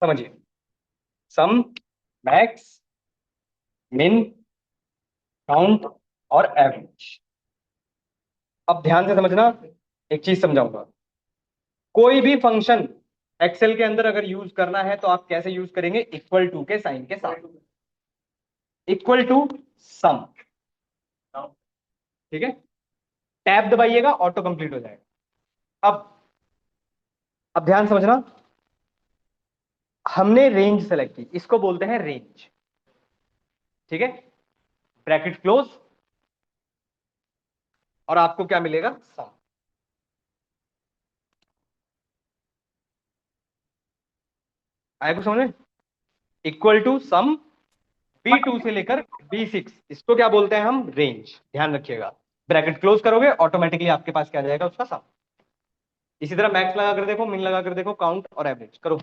समझिए, सम, max, min, count और average. अब ध्यान से समझना, एक चीज समझाऊंगा। कोई भी फंक्शन एक्सेल के अंदर अगर यूज करना है तो आप कैसे यूज करेंगे? इक्वल टू के साइन के साथ, इक्वल टू सम। ठीक है, टैब दबाइएगा, ऑटो कंप्लीट हो जाएगा। अब ध्यान समझना, हमने रेंज सेलेक्ट की, इसको बोलते हैं रेंज। ठीक है, ब्रैकेट क्लोज, और आपको क्या मिलेगा? सम। आया कुछ समझ में? इक्वल टू सम, B2 से लेकर B6, इसको क्या बोलते हैं हम? रेंज। ध्यान रखिएगा, ब्रैकेट क्लोज करोगे ऑटोमेटिकली आपके पास क्या आ जाएगा? उसका सम। इसी तरह मैक्स लगा कर देखो, मिन लगा कर देखो, काउंट और एवरेज करो,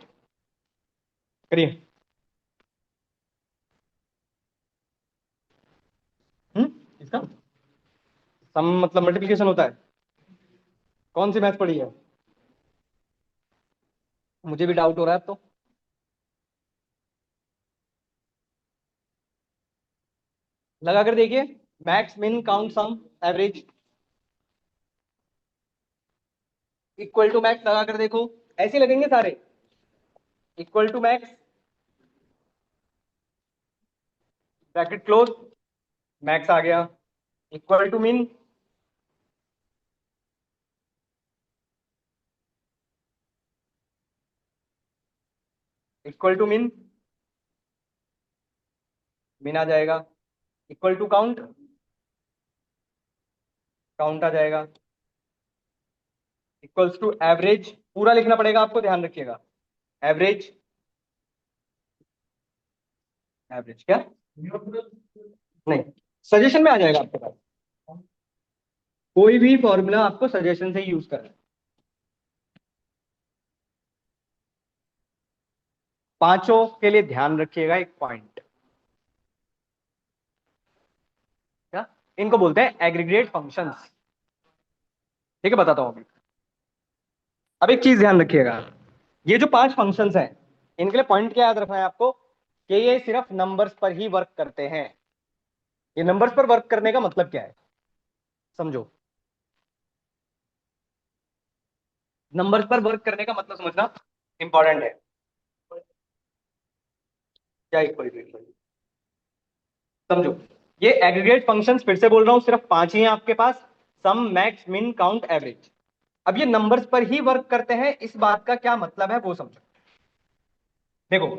करिए। इसका सम मतलब मल्टीप्लिकेशन होता है? कौन सी मैथ पढ़ी है? मुझे भी डाउट हो रहा है अब तो। लगा कर देखिए, max, min, count, sum, average. Equal to max लगा कर देखो, ऐसे लगेंगे सारे। Equal to max, bracket close, max आ गया। Equal to min, equal to min, min आ जाएगा। इक्वल टू काउंट, काउंट आ जाएगा। इक्वल्स टू एवरेज, पूरा लिखना पड़ेगा आपको, ध्यान रखिएगा। एवरेज, एवरेज क्या? नहीं, सजेशन में आ जाएगा आपके पास। कोई भी फॉर्मूला आपको सजेशन से यूज करना है। पांचों के लिए ध्यान रखिएगा एक पॉइंट, क्या? इनको बोलते हैं एग्रीगेट फंक्शंस। ठीक है, बताता हूं अभी। अब एक चीज ध्यान रखिएगा, ये जो पांच फंक्शंस हैं, इनके लिए पॉइंट क्या याद रखना है आपको? कि ये सिर्फ नंबर्स पर ही वर्क करते हैं। ये नंबर्स पर वर्क करने का मतलब क्या है, समझो। नंबर्स पर वर्क करने का मतलब समझना इंपॉर्टेंट है। क्या इक्वल टू? समझो, ये एग्रीगेट फंक्शंस फिर से बोल रहा हूं, सिर्फ पांच ही हैं आपके पास। सम, मैक्स, मिन, काउंट, एवरेज। अब ये नंबर्स पर ही वर्क करते हैं, इस बात का क्या मतलब है वो समझो। देखो,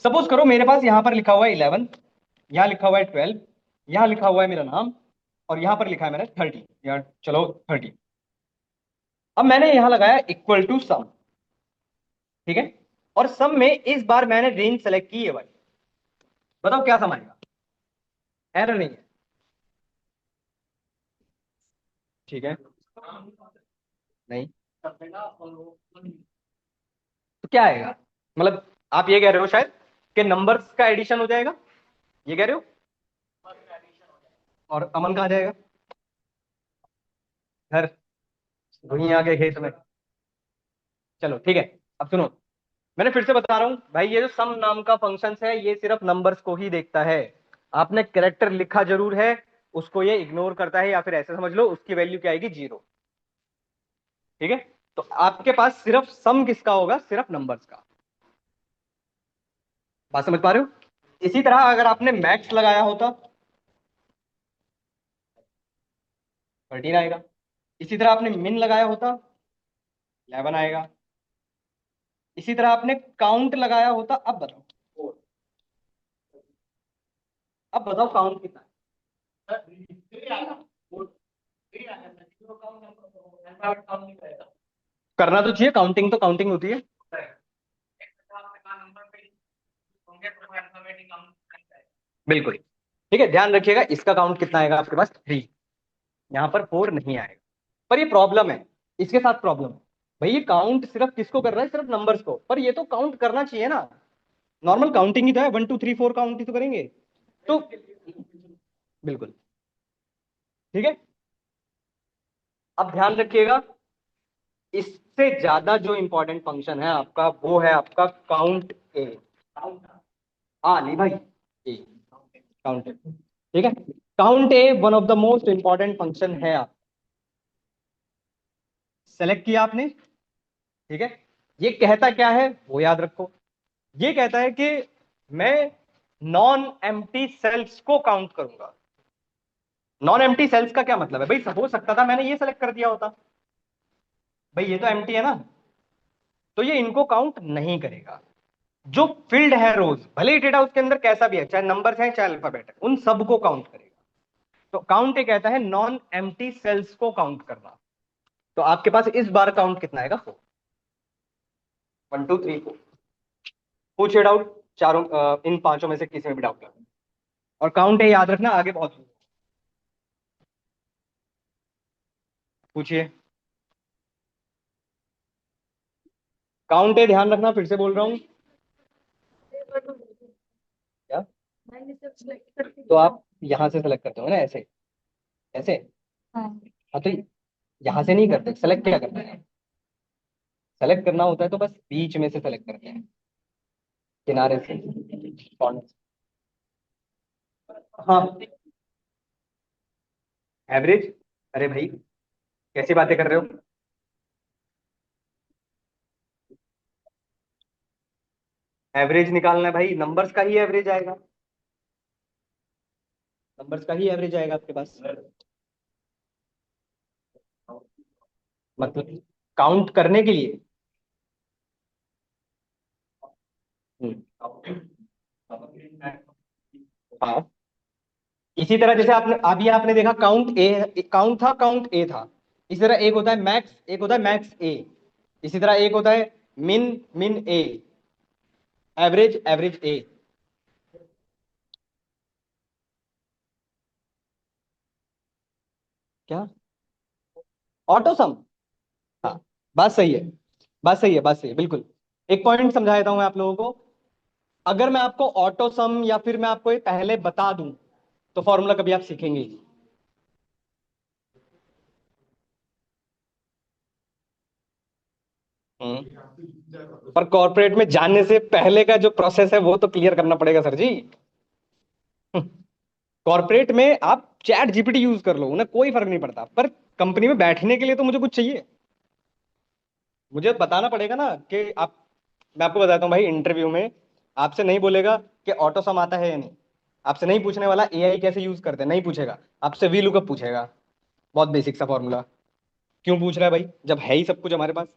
सपोज करो मेरे पास यहां पर लिखा हुआ है 11, यहां लिखा हुआ है 12, यहां लिखा हुआ है मेरा नाम, और यहां पर लिखा है मैंने 30, या चलो 30। अब मैंने यहां लगाया इक्वल टू सम। ठीक है, और सम में इस बार मैंने रेंज सेलेक्ट की है भाई। बताओ क्या सम आएगा? एरर नहीं है? ठीक है, नहीं, तो क्या आएगा? मतलब आप ये कह रहे हो शायद कि नंबर्स का एडिशन हो जाएगा, ये कह रहे हो? और अमन कहाँ जाएगा? घर, भुइयां के खेत में। चलो ठीक है, अब सुनो, मैंने फिर से बता रहा हूं भाई, ये जो सम नाम का फंक्शन है ये सिर्फ नंबर्स को ही देखता है। आपने कैरेक्टर लिखा जरूर है, उसको ये इग्नोर करता है, या फिर ऐसे समझ लो उसकी वैल्यू क्या आएगी? जीरो। ठीक है, तो आपके पास सिर्फ सम किसका होगा? सिर्फ नंबर्स का। बात समझ पा रहे हो? इसी तरह अगर आपने मैक्स लगाया होता, 13 आएगा। इसी तरह आपने मिन लगाया होता, 11 आएगा। इसी तरह आपने काउंट लगाया होता, अब बताओ, अब बताओ काउंट कितना है? करना तो चाहिए, काउंटिंग तो काउंटिंग होती है। बिल्कुल। ठीक है, ध्यान रखिएगा, इसका काउंट कितना आएगा आपके पास? 3। यहाँ पर 4 नहीं आएगा। पर ये प्रॉब्लम है, इसके साथ प्रॉब्लम है। भाई ये काउंट सिर्फ किसको कर रहा है? सिर्फ नंबर्स को, पर ये तो काउंट करना चाहिए ना। नॉर्मल काउंटिंग ही तो है, 1 2 3 4 काउंट ही तो करेंगे। तो बिल्कुल। ठीक है, अब ध्यान रखिएगा, इससे ज्यादा जो इंपॉर्टेंट फंक्शन है आपका वो है आपका काउंट। ए, आ नहीं भाई, ए काउंट ए, ठीक है। Count A one of the most important function है। आप सेलेक्ट किया आपने, ठीक है। ये कहता क्या है वो याद रखो। ये कहता है कि मैं नॉन एम्प्टी सेल्स को काउंट करूंगा। नॉन एम्प्टी सेल्स का क्या मतलब है भाई? हो सकता था मैंने ये सेलेक्ट कर दिया होता, भाई ये तो एम्प्टी है ना, तो ये इनको काउंट नहीं करेगा। जो फील्ड है रोज, भले ही डेटा उसके अंदर कैसा भी है, चाहे नंबर्स है चाहे अल्फाबेट है, उन सबको काउंट करेगा। तो काउंट ये कहता है नॉन एम्प्टी सेल्स को काउंट करना। तो आपके पास इस बार काउंट कितना आएगा? 4, 1 2 3 4। पूछिए डाउट, चारों इन पांचों में से किसी में भी डाउट है। और काउंट है याद रखना, आगे बहुत पूछिए। काउंट है ध्यान रखना, फिर से बोल रहा हूं। क्या? तो आप यहां से सेलेक्ट करते हो ना, ऐसे ऐसे। हाँ तो यहां से नहीं करते, सेलेक्ट क्या करते हैं? सेलेक्ट करना होता है तो बस बीच में से सेलेक्ट करते हैं, किनारे से, कॉर्नर से। हाँ, एवरेज। अरे भाई कैसी बातें कर रहे हो? एवरेज निकालना है भाई, नंबर्स का ही एवरेज आएगा, नंबर्स का ही एवरेज आएगा आपके पास। मतलब काउंट करने के लिए। हम्म। हाँ, इसी तरह जैसे आपने अभी आपने देखा काउंट ए, काउंट था, काउंट ए था। इसी तरह एक होता है मैक्स, एक होता है मैक्स ए। इसी तरह एक होता है मिन, मिन ए, एवरेज, एवरेज ए। क्या? ऑटो सम। हाँ, बात सही है, बात सही है, बात सही है, बिल्कुल। एक पॉइंट समझा देता हूं मैं आप लोगों को। अगर मैं आपको ऑटो सम या फिर मैं आपको ये पहले बता दूं तो फॉर्मूला कभी आप सीखेंगे ही नहीं। पर कॉर्पोरेट में जाने से पहले का जो प्रोसेस है वो तो क्लियर करना पड़ेगा सर जी। कॉर्पोरेट में आप चैट जीपीटी यूज कर लो, उन्हें कोई फर्क नहीं पड़ता, पर कंपनी में बैठने के लिए तो मुझे कुछ चाहिए। मुझे बताना पड़ेगा ना कि आप, मैं आपको बताता हूँ भाई, इंटरव्यू में आपसे नहीं बोलेगा कि ऑटो सम आता है या नहीं। आपसे नहीं पूछने वाला एआई कैसे यूज करते हैं, नहीं पूछेगा। आपसे वी लुकअप पूछेगा, बहुत बेसिक सा फॉर्मूला। क्यों पूछ रहा है भाई, जब है ही सब कुछ हमारे पास?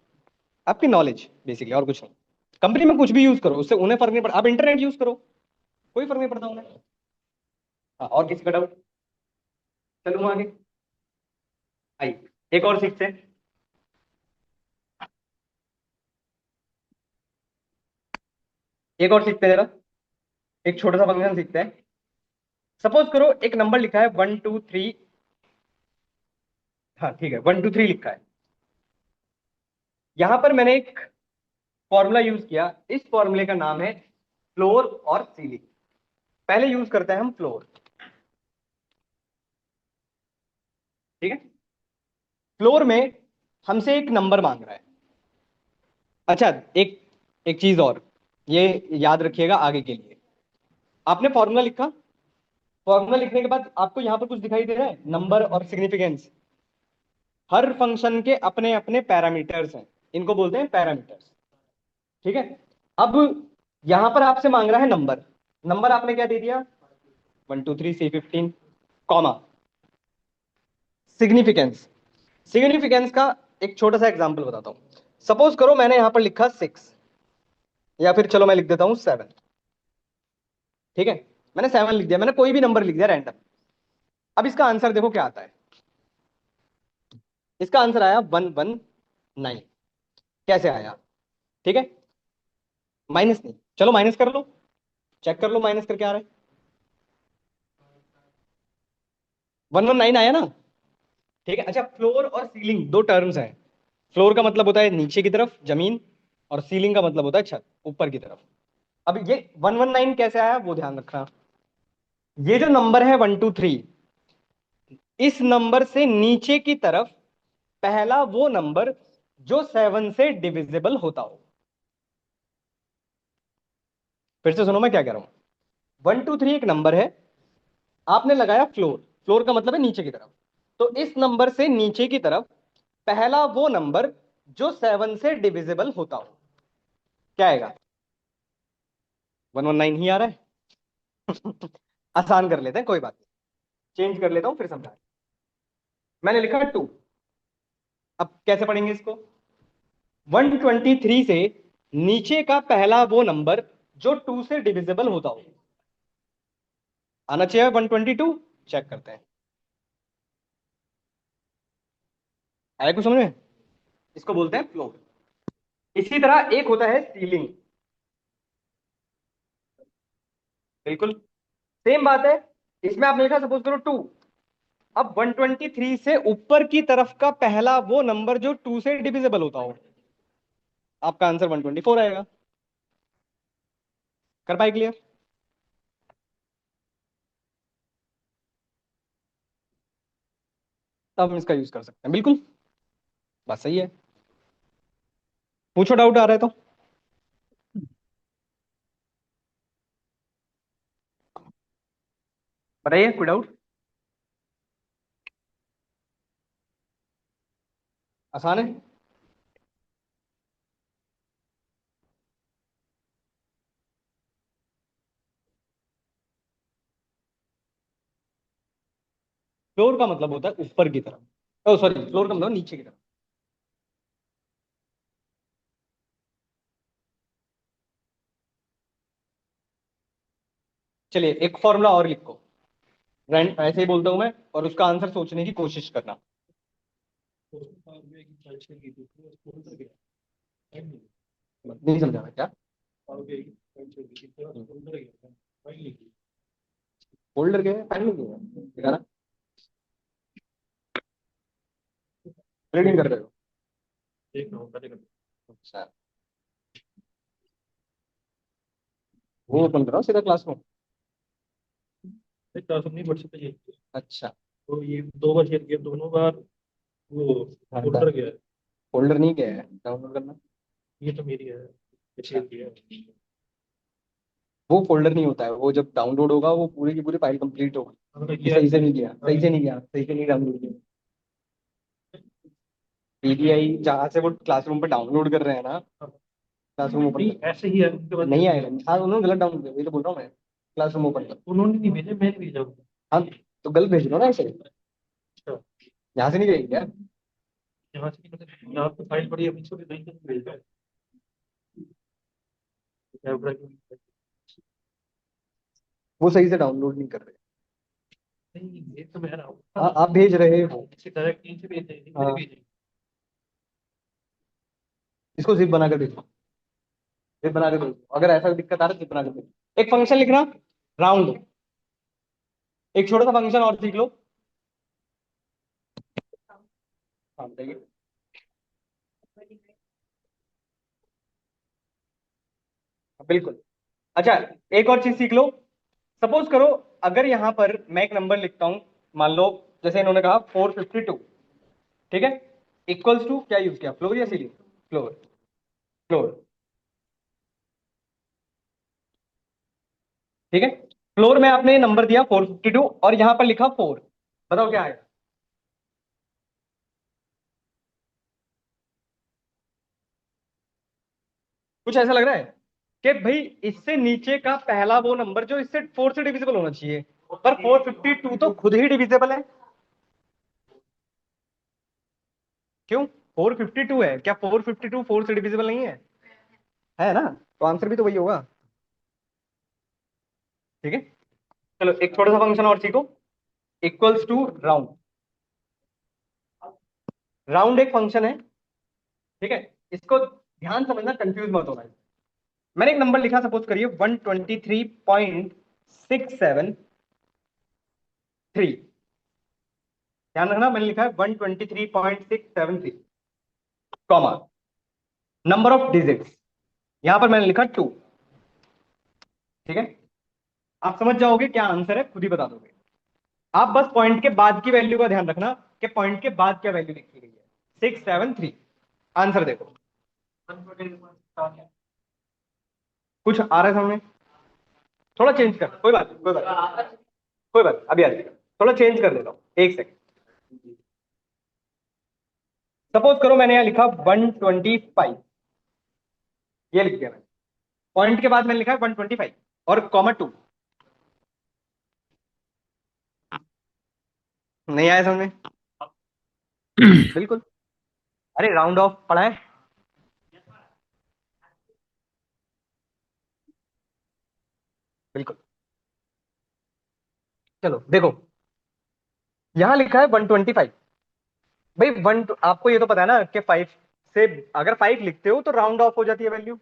आपकी नॉलेज बेसिकली, और कुछ नहीं। कंपनी में कुछ भी यूज करो, उससे उन्हें फर्क नहीं पड़ता। आप इंटरनेट यूज करो, कोई फर्क नहीं पड़ता उन्हें। हाँ, और किसी का डाउट? चलूँ आगे? आइए एक और सीखते हैं। एक और सीखते हैं जरा, एक छोटा सा फंक्शन सीखते हैं। सपोज करो एक नंबर लिखा है 1 2 3। हाँ ठीक है, 1 2 3 लिखा है। यहां पर मैंने एक फॉर्मूला यूज किया, इस फॉर्मूले का नाम है फ्लोर और सीलिंग। पहले यूज करते हैं हम फ्लोर, ठीक है। फ्लोर में हमसे एक नंबर मांग रहा है। अच्छा, एक एक चीज और, ये याद रखिएगा आगे के लिए। आपने फॉर्मूला लिखा, फॉर्मूला लिखने के बाद आपको यहां पर कुछ दिखाई दे रहा है, नंबर और सिग्निफिकेंस। हर फंक्शन के अपने अपने पैरामीटर्स हैं, इनको बोलते हैं पैरामीटर्स, ठीक है। अब यहां पर आपसे मांग रहा है नंबर। नंबर आपने क्या दे दिया? 1 2 3 C 15, कॉमा। सिग्निफिकेंस, सिग्निफिकेंस का एक छोटा सा एग्जांपल बताता हूं। सपोज करो मैंने यहां पर लिखा 6, या फिर चलो मैं लिख देता हूं 7, ठीक है। मैंने 7 लिख दिया, मैंने कोई भी नंबर लिख दिया रैंडम। अब इसका आंसर देखो क्या आता है। इसका आंसर आया 119। कैसे आया? ठीक है, माइनस नहीं, चलो माइनस कर लो, चेक कर लो माइनस करके आ रहा है। 119 आया ना, ठीक है। अच्छा, फ्लोर और सीलिंग दो टर्म्स हैं। फ्लोर का मतलब होता है नीचे की तरफ जमीन, और सीलिंग का मतलब होता है छत, ऊपर की तरफ। अब ये 119 कैसे आया वो ध्यान रखना। ये जो नंबर है 1 2 3, इस नंबर से नीचे की तरफ पहला वो नंबर जो 7 से डिविजिबल होता हो। फिर से सुनो मैं क्या कह रहा हूं। 1 2 3 एक नंबर है, आपने लगाया फ्लोर, फ्लोर का मतलब है नीचे की तरफ। तो इस नंबर से नीचे की तरफ पहला वो नंबर जो 7 से डिविजिबल होता हो, क्या आएगा? 119 ही आ रहा है। आसान कर लेते हैं, कोई बात नहीं, चेंज कर लेता हूं फिर समझा। मैंने लिखा 2। अब कैसे पढ़ेंगे इसको? 123 से नीचे का पहला वो नंबर जो 2 से डिविजिबल होता हो, आना चाहिए 122। चेक करते हैं, आया कुछ समझ में? इसको बोलते हैं फ्लोर। इसी तरह एक होता है सीलिंग। बिल्कुल सेम बात है। इसमें आपने लिखा सपोज करो 2। अब 123 से ऊपर की तरफ का पहला वो नंबर जो 2 से डिविजिबल होता हो, आपका आंसर 124 आएगा। कर पाए क्लियर? अब हम इसका यूज कर सकते हैं, बिल्कुल बात सही है। पूछो, डाउट आ रहा है तो। बताइए, कोई डाउट? आसान है। फ्लोर का मतलब होता है ऊपर की तरफ, ओ सॉरी, फ्लोर का मतलब नीचे की तरफ। चलिए एक फॉर्मूला और लिखो, रैंड ऐसे ही बोलता हूं मैं, और उसका आंसर सोचने की कोशिश करना। नहीं समझा मैं क्या? फोल्डर के फाइल नहीं किया दिखाना, रीडिंग कर रहे हो? अच्छा, वो ओपन करो सीधा क्लासरूम। क्लासरूम नहीं पढ़ सकते ये। अच्छा, तो ये 2 बार शेयर किया, दोनों बार वो हाँ फोल्डर गया है। फोल्डर नहीं गया है, डाउनलोड करना। ये तो मेरी है, अच्छा, शेयर किया है। वो फोल्डर नहीं होता है, वो जब डाउनलोड होगा वो पूरी की पूरी फाइल कंप्लीट होगी। हमने ये किया सही से नहीं किया, सही से नहीं किया, सही से नहीं डाउनलोड किया। पीडीआई जहाँ से वो क्लासरूम पे डाउनलोड कर रहे हैं ना, क्लासरूम ओपन नहीं कर, ऐसे ही है, उनके बाद नहीं आएगा। हाँ उन्होंने गलत डाउनलोड किया, वही तो बोल रहा हूँ मैं, क्लासरूम ओपन कर। उन्होंने नहीं भेजा, मैंने भेजा। हाँ, तो गलत भेज दो ना ऐसे, अच्छा, यहाँ से नहीं भेज क्या? यहाँ से मतलब यहाँ पे फाइल पड़ी है, अभी इसको नहीं भेजा है। कैमरा की- वो सही से डाउनलोड नहीं कर रहे। नहीं ये तो मैं रहा हूँ। हाँ आप भेज रहे हो। इससे डायरेक्ट यहीं से भेज देंगे, हाँ, मेरे भेजे। इसको जिप बना कर भेजो, जिप बना के भेजो, अगर ऐसा दिक्कत आ रहा है जिप बना के भेजो। एक फंक्शन लिखना, राउंड। एक छोटा सा फंक्शन और सीख लो। हाँ बताइए। बिल्कुल। अच्छा, एक और चीज सीख लो। सपोज करो, अगर यहां पर मैं एक नंबर लिखता हूं, मान लो जैसे इन्होंने कहा 452, ठीक है, इक्वल्स टू क्या यूज किया, फ्लोर या सीलिंग? फ्लोर। फ्लोर, ठीक है। फ्लोर में आपने नंबर दिया 452 और यहां पर लिखा 4, बताओ क्या आएगा? कुछ ऐसा लग रहा है कि भाई इससे नीचे का पहला वो नंबर जो इससे 4 से डिविजिबल होना चाहिए, पर 452 तो खुद ही डिविजिबल है। क्यों? 452 है, क्या 452 4 से डिविजिबल नहीं है ना? तो आंसर भी तो वही होगा। ठीक है, चलो एक छोटा सा फंक्शन और सीखो, इक्वल्स टू राउंड। राउंड एक फंक्शन है, ठीक है, इसको ध्यान समझना, कंफ्यूज मत होना। मैंने एक नंबर लिखा, सपोज करिए 123.673। ध्यान रखना, मैंने लिखा है 123.673, कॉमा, नंबर ऑफ डिजिट्स, यहां पर मैंने लिखा 2। ठीक है, आप समझ जाओगे क्या आंसर है, खुद ही बता दोगे। आप बस पॉइंट के बाद की वैल्यू का ध्यान रखना कि पॉइंट के बाद क्या वैल्यू लिखी गई है, 673। आंसर देखो, कुछ आ रहा है समझ में? थोड़ा चेंज कर, कोई बात नहीं, कोई बात नहीं, कोई बात नहीं, अभी आ जाएगा। थोड़ा चेंज कर देता हूँ, एक सेकंड। सपोज करो मैंने यहाँ लिखा 125, ये लिख दिया मैंने। पॉइंट के बाद मैंने लिखा है 125 और कॉमा 2। नहीं आया समझ में? बिल्कुल। अरे राउंड ऑफ पढ़ा है। बिल्कुल। चलो देखो, यहां लिखा है 125। भाई आपको ये तो पता है ना कि 5 से अगर 5 लिखते हो तो राउंड ऑफ हो जाती है वैल्यू।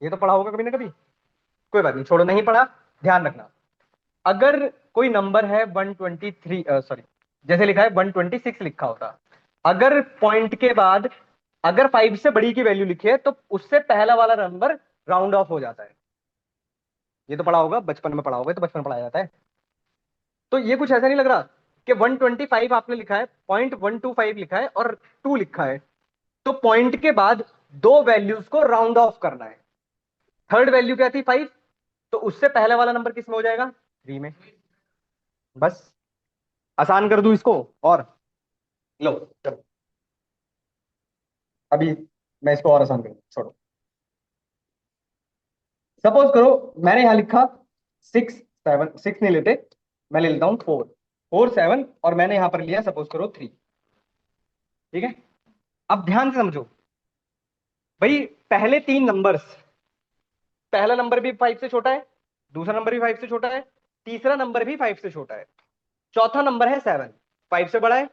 ये तो पढ़ा होगा कभी ना कभी। कोई बात नहीं, छोड़ो, नहीं पढ़ा, ध्यान रखना। अगर कोई नंबर है 123, सॉरी, जैसे लिखा है 126 लिखा होता, अगर पॉइंट के बाद अगर 5 से बड़ी की वैल्यू लिखी है तो उससे पहला वाला नंबर राउंड ऑफ हो जाता है। ये तो पढ़ा होगा, बचपन में पढ़ा होगा, तो बचपन में पढ़ाया जाता है। तो ये कुछ ऐसा नहीं लग रहा कि 125 आपने लिखा है, 0.125 लिखा है और 2 लिखा है, तो पॉइंट के बाद दो वैल्यूज को राउंड ऑफ करना है। थर्ड वैल्यू क्या थी? 5, तो उससे पहले वाला नंबर किस में हो जाएगा? 3 में। बस आसान कर दूं इसको और लो, चलो अभी मैं इसको और आसान करूं, छोड़ो। सपोज करो मैंने यहां लिखा 6 7, 6 नहीं लेते, मैं ले लेता हूं 4, 4 7, और मैंने यहां पर लिया सपोज करो 3। ठीक है, अब ध्यान से समझो भाई, पहले तीन नंबर्स, पहला नंबर भी 5 से छोटा है, दूसरा नंबर भी 5 से छोटा है, तीसरा नंबर भी 5 से छोटा है, चौथा नंबर है 7, 5 से बड़ा है।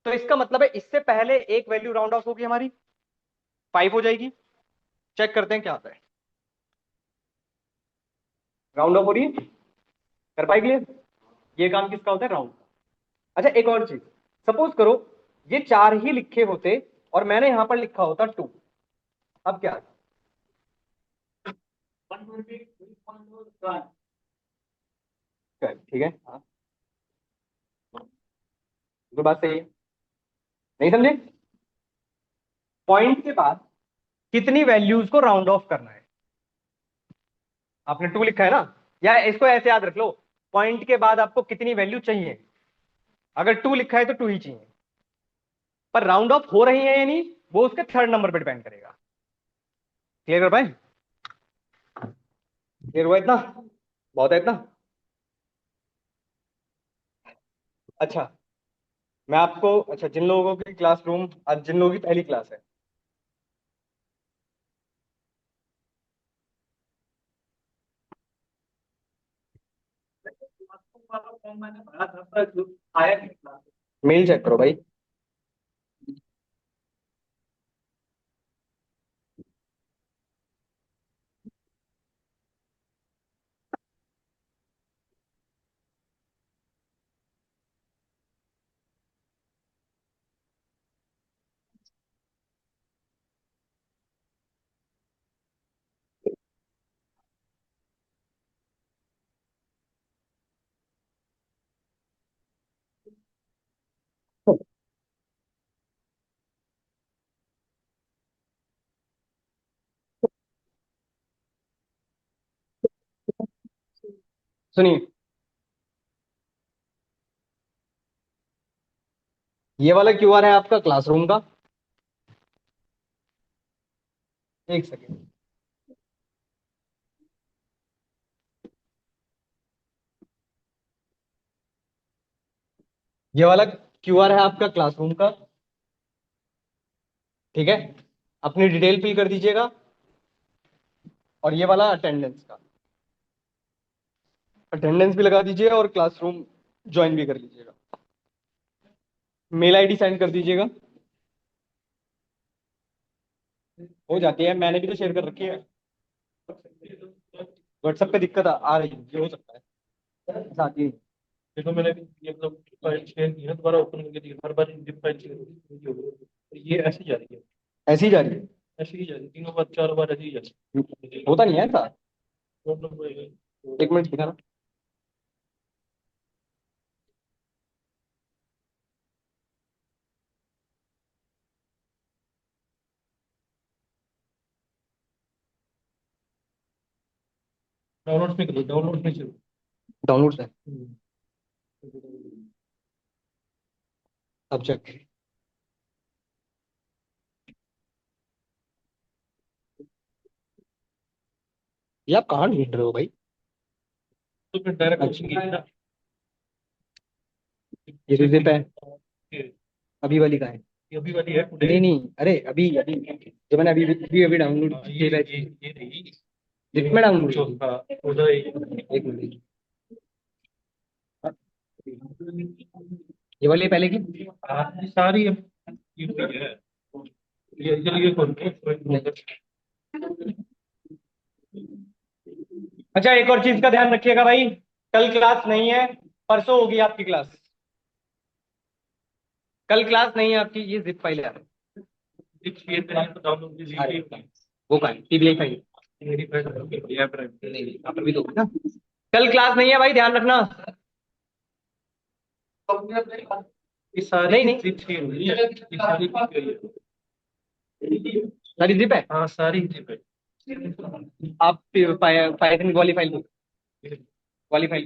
तो इसका मतलब है इससे पहले एक वैल्यू राउंड ऑफ होगी हमारी, 5 हो जाएगी। चेक करते हैं क्या आता है। राउंड ऑफ हो रही है, कर पाएगी क्लियर? ये काम किसका होता है? राउंड। अच्छा एक और चीज, सपोज करो ये चार ही लिखे होते और मैंने यहां पर लिखा होता 2, अब क्या? ठीक है, हाँ, तो बात सही है। नहीं समझे? पॉइंट के बाद कितनी वैल्यूज को राउंड ऑफ करना है? आपने 2 लिखा है ना, या इसको ऐसे याद रख लो, पॉइंट के बाद आपको कितनी वैल्यू चाहिए? अगर 2 लिखा है तो 2 ही चाहिए, पर राउंड ऑफ हो रही है या नहीं वो उसके थर्ड नंबर पर डिपेंड करेगा। क्लियर कर पाए? क्लियर हुआ इतना? बहुत है इतना? अच्छा, मैं आपको, अच्छा जिन लोगों की क्लासरूम, आज जिन लोगों की पहली क्लास है, मेल चेक करो भाई। सुनिए, ये वाला क्यूआर है आपका क्लासरूम का। एक सेकेंड, ये वाला क्यूआर है आपका क्लासरूम का। ठीक है, अपनी डिटेल फिल कर दीजिएगा, और ये वाला अटेंडेंस का, अटेंडेंस भी लगा दीजिए और क्लासरूम ज्वाइन भी कर लीजिएगा। मेल आईडी सेंड कर दीजिएगा, हो जाती है, मैंने भी तो शेयर कर रखी है। व्हाट्सएप पे दिक्कत आ रही है, ये हो सकता है, ऐसा आती है। देखो मैंने भी ये मतलब फाइल शेयर की है, दोबारा ओपन करके देखी, हर बार जिप फाइल शेयर होगी, तो ये ऐसी जा रही है, ऐसी ही जा रही है, ऐसी ही जा रही है, 3 बार 4 बार ऐसी ही जा रही है। होता नहीं है ऐसा। प्रॉब्लम एक मिनट दिखाना। डाउनलोड में करो, डाउनलोड में चलो। डाउनलोड है सब्जेक्ट। ये आप कहाँ ढूंढ रहे हो भाई? तो फिर डायरेक्ट अच्छा। ओपन ना। ये तो zip है। ये अभी वाली का है? अभी वाली है टुडे। नहीं नहीं, अरे अभी अभी जो मैंने अभी अभी अभी डाउनलोड ये किया है। ये नहीं। जिप में डाउनलोड जो की? हाँ उधर एक मिनट, ये वाली पहले की? सारी यूपी है। ये कौन अच्छा, एक और चीज का ध्यान रखिएगा भाई, कल क्लास नहीं है, परसों होगी आपकी क्लास। कल क्लास नहीं है आपकी। ये जिप फाइल है। ये डाउनलोड अरे वो का है पीबीआई फाइल। मेरी नहीं नहीं, यहाँ पर भी तो होगी ना। कल क्लास नहीं है भाई, ध्यान रखना। ये सारी नहीं नहीं, जिप ही होगी ये सारी सारी जिप है। हाँ सारी जिप है। आप पाइथन वाली फाइल वाली फाइल